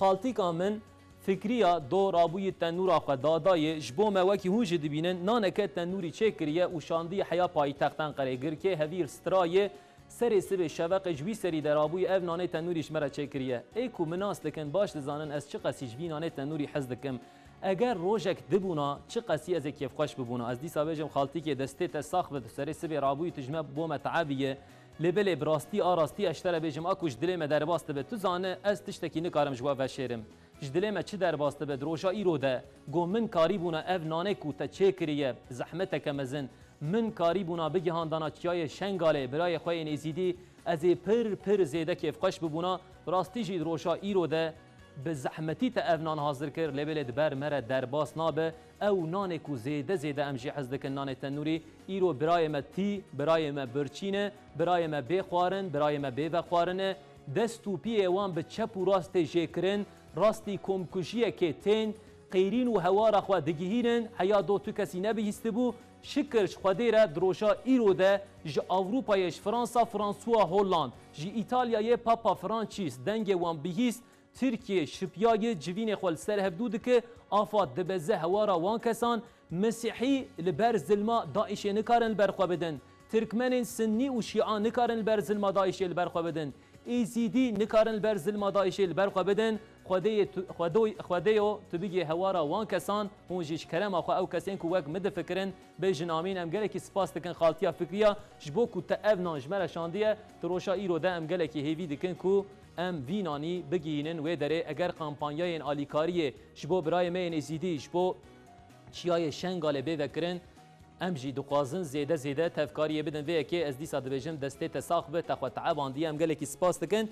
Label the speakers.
Speaker 1: خالتی کا من فکریا دو رابوی تنور آخوا دادای جبو موکی هوش دبینن نانکه تنوری چه کریه و شاندی حیا پای تختن قره گر که هویر سترای سری سبه شوق جوی سری در آبوی اف نانه تنوریش مرا چه کریه ایکو مناس دکن باش دزانن از چه قسی جوی نانه تنوری حز دکم اگر روزک دبونا چه قسی از کیف خوش ببونا از دیسا بجم خالتی که دسته تساخ به سری سبه رابوی تجمع بو متعبیه لبل براستی آراستی اشتر بجم اكوش دلم در باست به تو زانه از تشتکی نکارم جوا و شیرم جدلم چه در باست به روجا ایرو ده گو من کاری بونا اف نانه کو تا چه کریه زحمت کمزن من کاری بونا بگهاندانا چیای شنگاله برای خوی نزیدی از پر زیده کیف خوش ببونا راستی جید روجا ایرو ده به زحمتی تا اف نان حاضر کر لبل دبر مره در باس نابه او نان کو زیده امجی حزدک نان تنوری ایرو برای ما تی برای ما برچینه برای ما بخوارن برای ما بخوارن دستو پی وان به چپ و راست جکرن راستی کمکشیه که تین قیرین و هوار خوا دگیهیرن حیا دو تو کسی نبیستبو شکرش خودیره دروشا ایرو ده جی اوروپایش فرانسا فرانسوا هولند جی ایتالیای پاپا فرانچیس دنگ وان بهیست ترکیه شپیای جوین خول سر هفدود که آفات دبزه هوارا وان کسان مسیحی لبر ظلما داعش نکارن برخوا بدن ترکمن سنی و شیعان نکارن لبر ظلما داعش برخوا بدن ایزیدی نکارن لبر ظلما داعش برخوا بدن خودیو تو بگی هوارا وان کسان اون جیش کرم آخوا او کسین که وک مدفکرن به جنامین امگله کی سپاس دکن خالتیا فکریا جبو کو تا افنان جمره شاندیه تروشا ایرو ده امگله کی هیوی دکن کو ام وینانی بگینن و داره اگر کمپانیای آلیکاریه جبو برای مین ازیدی جبو چیای شنگاله بکرن ام جی دقازن زیده تفکاریه بدن و که از دی صد بجم دسته تساخ به تخوت عباندی امگله کی سپاس دکن